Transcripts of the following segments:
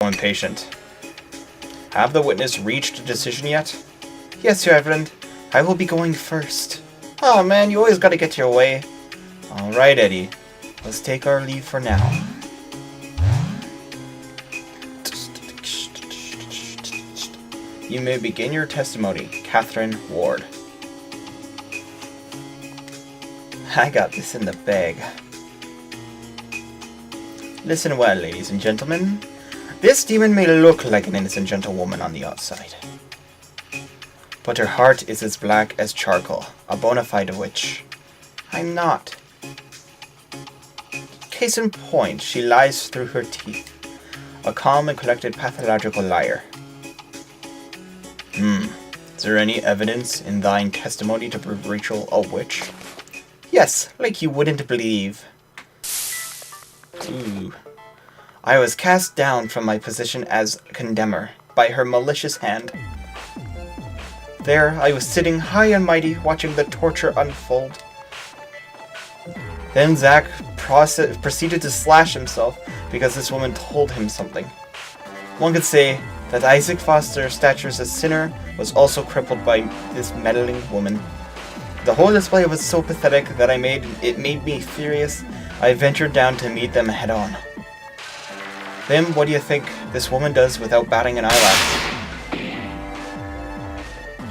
impatient. Have the witness reached a decision yet? Yes, Reverend. I will be going first. Oh man, you always gotta get your way. Alright, Eddie. Let's take our leave for now. You may begin your testimony, Catherine Ward. I got this in the bag. Listen well, ladies and gentlemen. This demon may look like an innocent gentlewoman on the outside, but her heart is as black as charcoal, a bona fide witch. I'm not. Case in point, she lies through her teeth. A calm and collected pathological liar. Is there any evidence in thine testimony to prove Rachel a witch? Yes, like you wouldn't believe. Ooh. I was cast down from my position as condemner by her malicious hand. There I was sitting high and mighty, watching the torture unfold. Then Zack proceeded to slash himself because this woman told him something. One could say that Isaac Foster's stature as a sinner was also crippled by this meddling woman. The whole display was so pathetic that it made me furious. I ventured down to meet them head on. Then what do you think this woman does without batting an eyelash?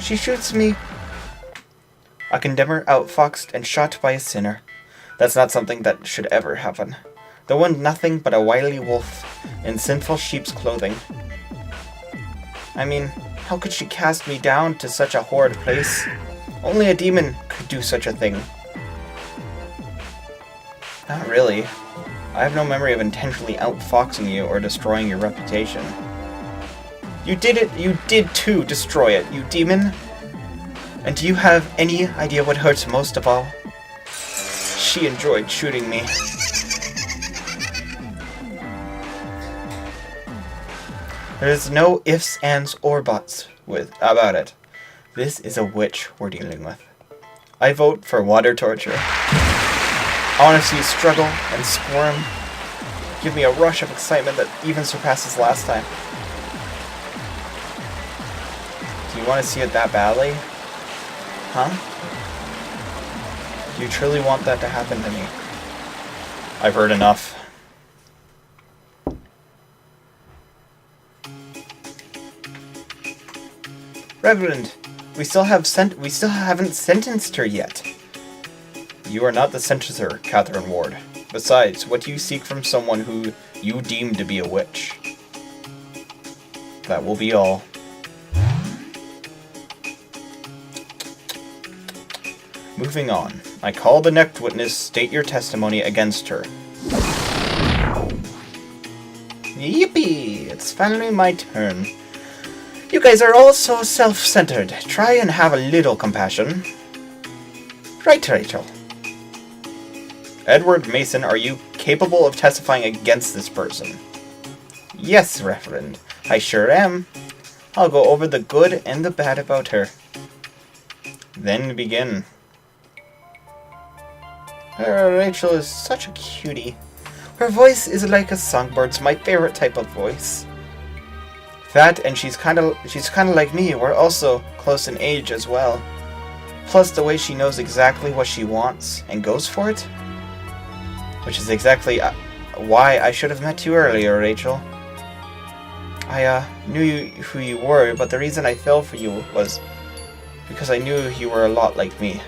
She shoots me. A condemner outfoxed and shot by a sinner. That's not something that should ever happen. The one nothing but a wily wolf in sinful sheep's clothing. I mean, how could she cast me down to such a horrid place? Only a demon could do such a thing. Not really. I have no memory of intentionally outfoxing you or destroying your reputation. You did it! You did too destroy it, you demon! And do you have any idea what hurts most of all? She enjoyed shooting me. There's no ifs, ands, or buts about it. This is a witch we're dealing with. I vote for water torture. I want to see you struggle and squirm. Give me a rush of excitement that even surpasses last time. Do you want to see it that badly? Huh? Do you truly want that to happen to me? I've heard enough. Reverend, we still haven't sentenced her yet. You are not the sentencer, Catherine Ward. Besides, what do you seek from someone who you deem to be a witch? That will be all. Moving on. I call the next witness. State your testimony against her. Yippee! It's finally my turn. You guys are all so self-centered. Try and have a little compassion. Right, Rachel. Edward Mason, are you capable of testifying against this person? Yes, Reverend. I sure am. I'll go over the good and the bad about her. Then begin. Rachel is such a cutie. Her voice is like a songbird's, my favorite type of voice. That, and she's kind of like me. We're also close in age as well. Plus the way she knows exactly what she wants and goes for it. Which is exactly why I should have met you earlier, Rachel. I knew who you were, but the reason I fell for you was because I knew you were a lot like me.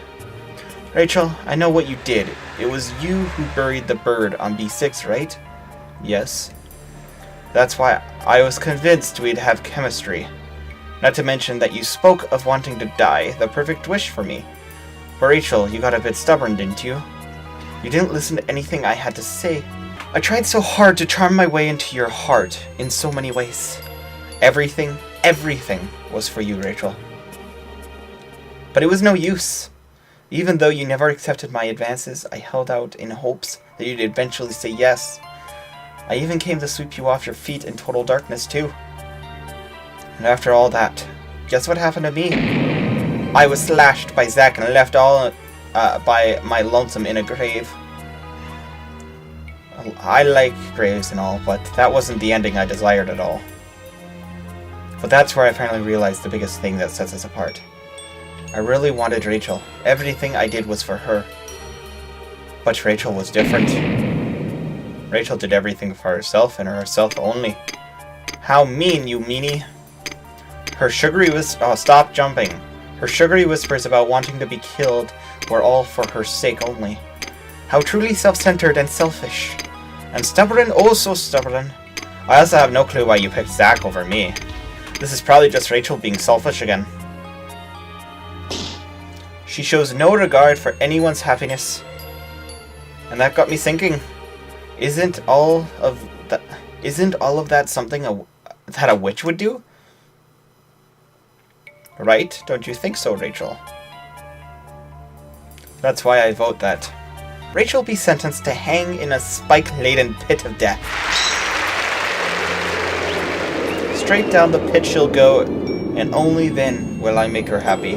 Rachel, I know what you did. It was you who buried the bird on B6, right? Yes. That's why I was convinced we'd have chemistry. Not to mention that you spoke of wanting to die, the perfect wish for me. But Rachel, you got a bit stubborn, didn't you? You didn't listen to anything I had to say. I tried so hard to charm my way into your heart in so many ways. Everything was for you, Rachel. But it was no use. Even though you never accepted my advances, I held out in hopes that you'd eventually say yes. I even came to sweep you off your feet in total darkness, too. And after all that, guess what happened to me? I was slashed by Zack and left all by my lonesome in a grave. I like Graves and all, but that wasn't the ending I desired at all. But that's where I finally realized the biggest thing that sets us apart. I really wanted Rachel. Everything I did was for her. But Rachel was different. Rachel did everything for herself and herself only. How mean, you meanie! Her sugary stop jumping. Her sugary whispers about wanting to be killed were all for her sake only. How truly self-centered and selfish. And stubborn, oh so stubborn. I also have no clue why you picked Zach over me. This is probably just Rachel being selfish again. She shows no regard for anyone's happiness. And that got me thinking, isn't all of that something that a witch would do? Right? Don't you think so, Rachel? That's why I vote that Rachel be sentenced to hang in a spike-laden pit of death. Straight down the pit she'll go, and only then will I make her happy.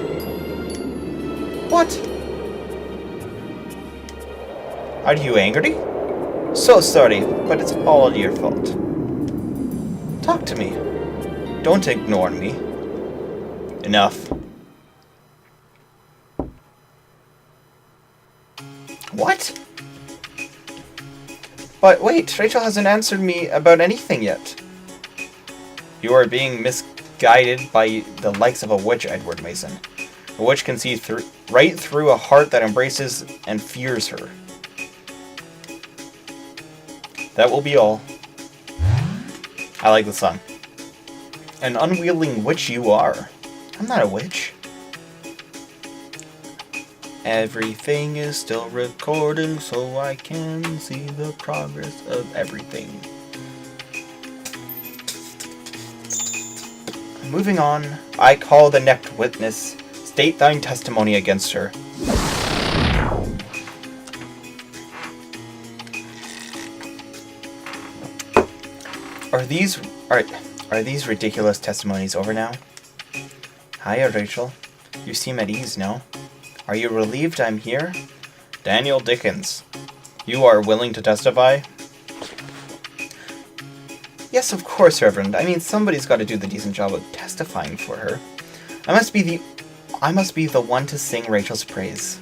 What? Are you angry? So sorry, but it's all your fault. Talk to me. Don't ignore me. Enough. What? But wait, Rachel hasn't answered me about anything yet. You are being misguided by the likes of a witch, Edward Mason. A witch can see right through a heart that embraces and fears her. That will be all. I like the song. An unwielding witch you are. I'm not a witch. Everything is still recording so I can see the progress of everything. Moving on, I call the next witness. State thine testimony against her. Are these ridiculous testimonies over now? Hiya, Rachel. You seem at ease now. Are you relieved I'm here? Daniel Dickens. You are willing to testify? Yes, of course, Reverend. I mean, somebody's got to do the decent job of testifying for her. I must be the one to sing Rachel's praise.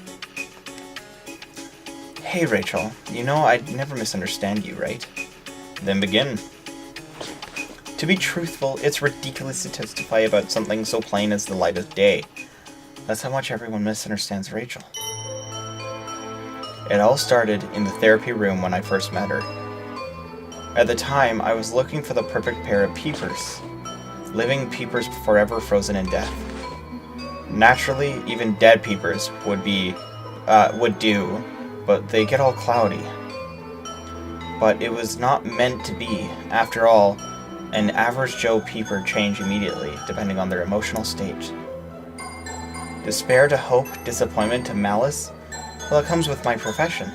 Hey, Rachel. You know I'd never misunderstand you, right? Then begin. To be truthful, it's ridiculous to testify about something so plain as the light of day. That's how much everyone misunderstands Rachel. It all started in the therapy room when I first met her. At the time, I was looking for the perfect pair of peepers. Living peepers forever frozen in death. Naturally, even dead peepers would do, but they get all cloudy. But it was not meant to be. After all, an average Joe peeper change immediately, depending on their emotional state. Despair to hope, disappointment to malice? Well, it comes with my profession.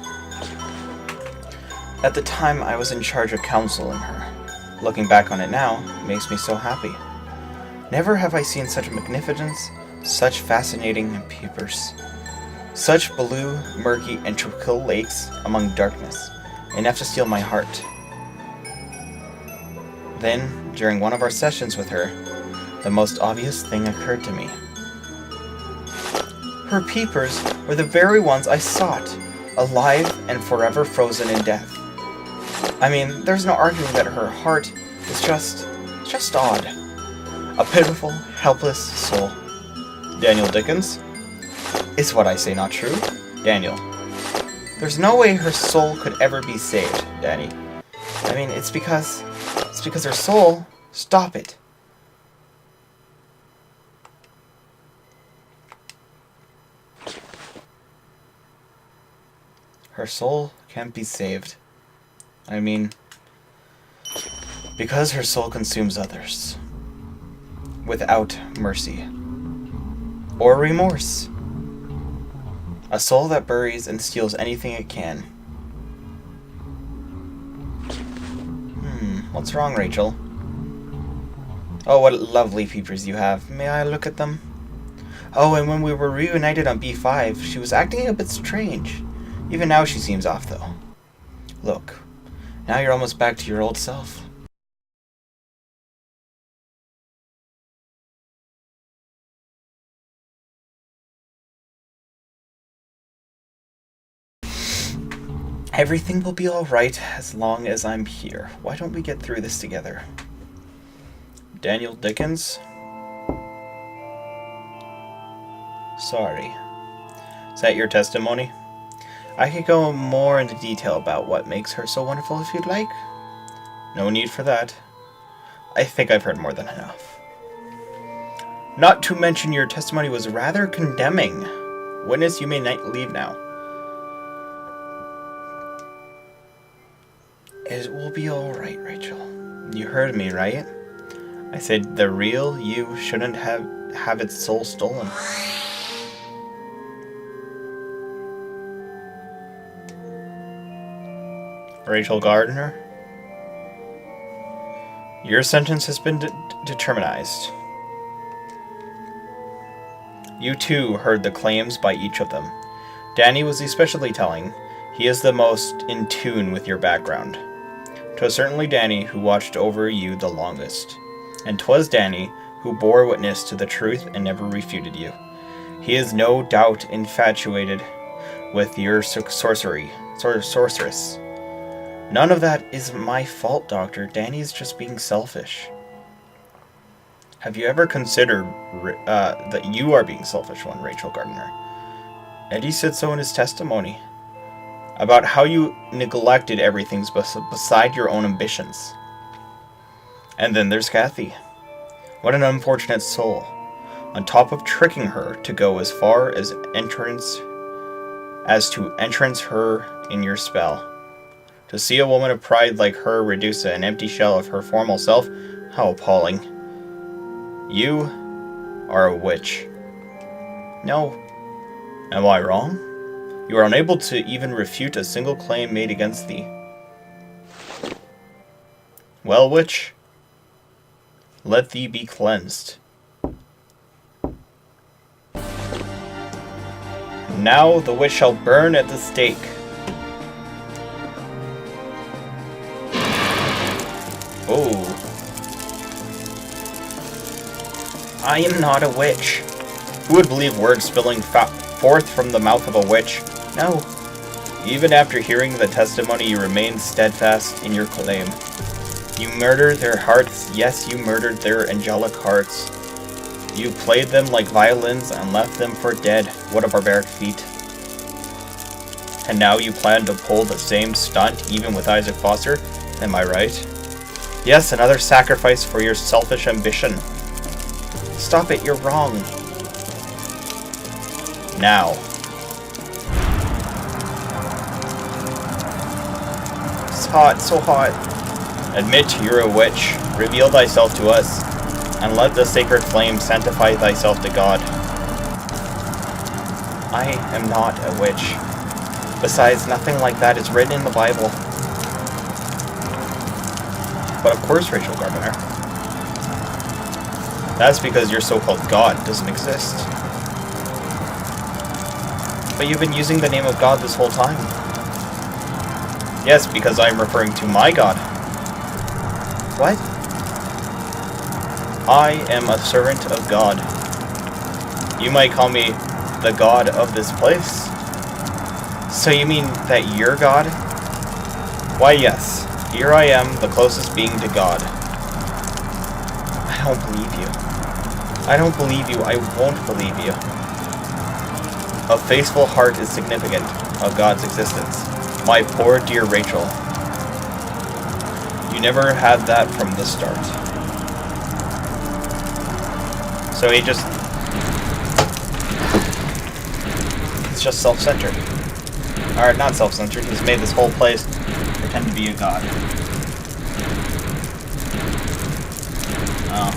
At the time, I was in charge of counseling her. Looking back on it now, it makes me so happy. Never have I seen such magnificence, such fascinating peepers. Such blue, murky, and tranquil lakes among darkness, enough to steal my heart. Then, during one of our sessions with her, the most obvious thing occurred to me. Her peepers were the very ones I sought, alive and forever frozen in death. I mean, there's no arguing that her heart is just odd. A pitiful, helpless soul. Daniel Dickens? Is what I say not true? Daniel. There's no way her soul could ever be saved, Danny. I mean, it's because her soul... Stop it. Her soul can't be saved. I mean, because her soul consumes others. Without mercy. Or remorse. A soul that buries and steals anything it can. What's wrong, Rachel? Oh, what lovely peepers you have. May I look at them? Oh, and when we were reunited on B5, she was acting a bit strange. Even now she seems off, though. Look, Now you're almost back to your old self. Everything will be alright as long as I'm here. Why don't we get through this together? Daniel Dickens? Sorry. Is that your testimony? I could go more into detail about what makes her so wonderful if you'd like. No need for that. I think I've heard more than enough. Not to mention your testimony was rather condemning. Witness, you may leave now. It will be alright, Rachel. You heard me, right? I said the real you shouldn't have its soul stolen. Rachel Gardner? Your sentence has been determinized. You too heard the claims by each of them. Danny was especially telling. He is the most in tune with your background. 'Twas certainly Danny who watched over you the longest, and 'twas Danny who bore witness to the truth and never refuted you. He is no doubt infatuated with your sorceress. None of that is my fault, Doctor. Danny is just being selfish. Have you ever considered that you are being selfish one, Rachel Gardner? Eddie said so in his testimony. About how you neglected everything beside your own ambitions. And then there's Kathy. What an unfortunate soul. On top of tricking her to go as far as to entrance her in your spell. To see a woman of pride like her reduce an empty shell of her formal self, how appalling. You are a witch. No. Am I wrong? You are unable to even refute a single claim made against thee. Well, witch, let thee be cleansed. Now the witch shall burn at the stake. Oh. I am not a witch. Who would believe words spilling forth from the mouth of a witch? No. Even after hearing the testimony, you remain steadfast in your claim. You murdered their hearts. Yes, you murdered their angelic hearts. You played them like violins and left them for dead. What a barbaric feat. And now you plan to pull the same stunt even with Isaac Foster? Am I right? Yes, another sacrifice for your selfish ambition. Stop it, you're wrong. Now. It's hot, so hot. Admit you're a witch. Reveal thyself to us, and let the sacred flame sanctify thyself to God. I am not a witch. Besides, nothing like that is written in the Bible. But of course, Rachel Gardner. That's because your so-called God doesn't exist. But you've been using the name of God this whole time. Yes, because I'm referring to my God. What? I am a servant of God. You might call me the God of this place. So you mean that you're God? Why, yes. Here I am, the closest being to God. I don't believe you. I don't believe you. I won't believe you. A faithful heart is significant of God's existence. My poor dear Rachel. You never had that from the start. So he's just self-centered. Or not self-centered, he's made this whole place pretend to be a god. Oh.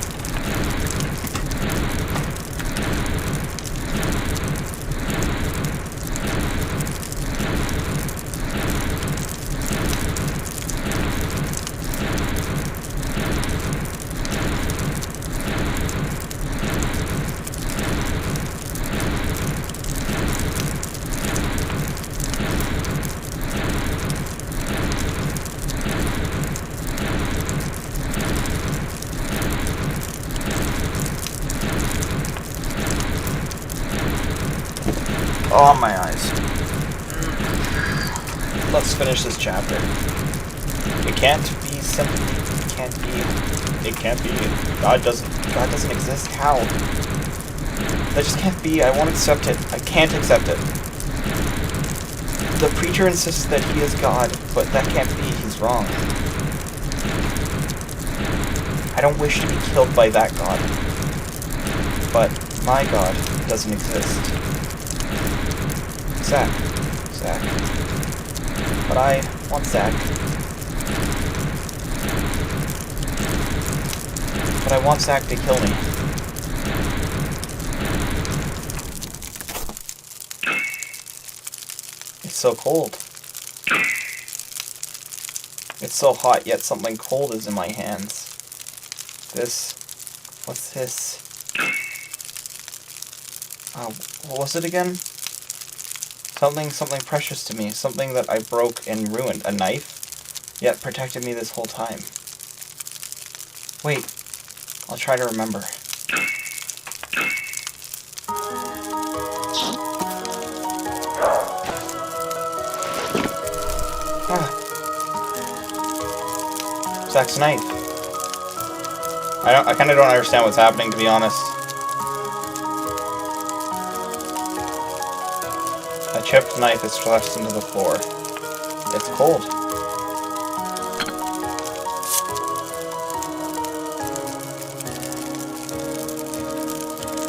Oh, my eyes. Let's finish this chapter. It can't be simple. It can't be. It can't be. God doesn't exist. How? That just can't be. I won't accept it. I can't accept it. The preacher insists that he is God, but that can't be. He's wrong. I don't wish to be killed by that God. But my God doesn't exist. Zack. But I want Zack. But I want Zack to kill me. It's so cold. It's so hot, yet something cold is in my hands. What's this? What was it again? Something precious to me. Something that I broke and ruined. A knife? Yet protected me this whole time. Wait. I'll try to remember. Zack's knife. I kind of don't understand what's happening, to be honest. A chipped knife is thrust into the floor. It's cold.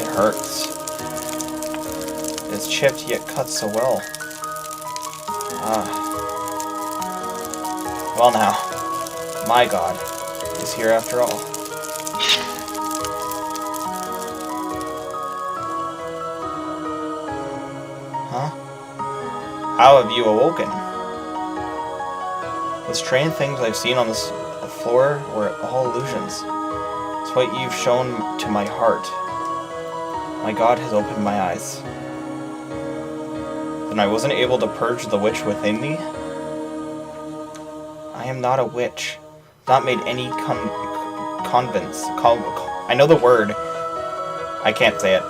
It hurts. It's chipped yet cut so well. Well now, my God is here after all. Huh? How have you awoken? The strange things I've seen on this floor were all illusions. It's what you've shown to my heart. My God has opened my eyes. Then I wasn't able to purge the witch within me? I am not a witch. Not made any convents. I know the word. I can't say it.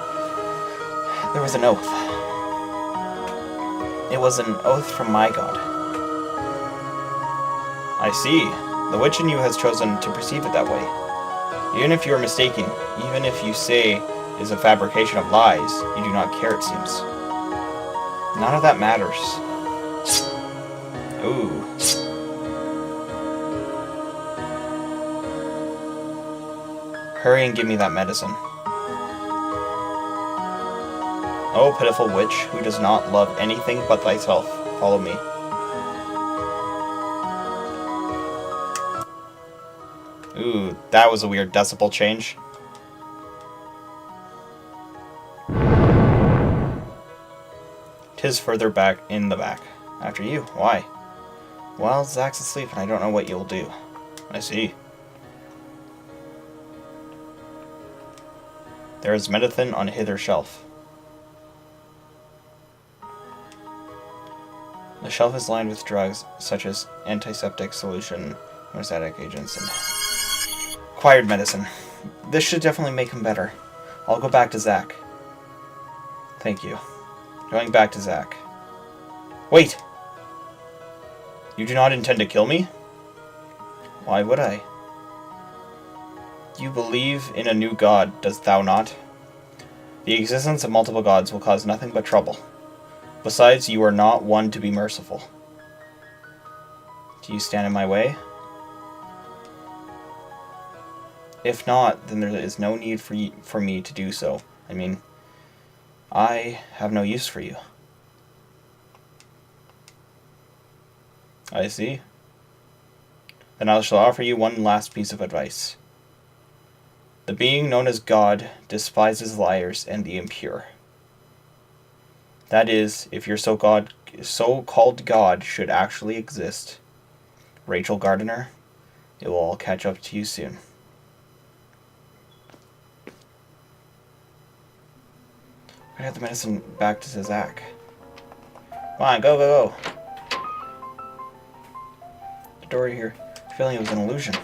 There was an oath. It was an oath from my God. I see. The witch in you has chosen to perceive it that way. Even if you are mistaken, even if you say it is a fabrication of lies, you do not care, it seems. None of that matters. Ooh. Hurry and give me that medicine. Oh, pitiful witch, who does not love anything but thyself, follow me. Ooh, that was a weird decibel change. Tis further back in the back. After you. Why? Well, Zack's asleep and I don't know what you'll do. I see. There is medicine on hither shelf. The shelf is lined with drugs such as antiseptic solution, anesthetic agents, and acquired medicine. This should definitely make him better. I'll go back to Zack. Thank you. Going back to Zack. Wait! You do not intend to kill me? Why would I? You believe in a new god, dost thou not? The existence of multiple gods will cause nothing but trouble. Besides, you are not one to be merciful. Do you stand in my way? If not, then there is no need for me to do so. I mean, I have no use for you. I see. Then I shall offer you one last piece of advice. The being known as God despises liars and the impure. That is, if your so-called God should actually exist, Rachel Gardiner, it will all catch up to you soon. I got the medicine back to Zack. Come on, go, go, go. The door here. I feel like it was an illusion.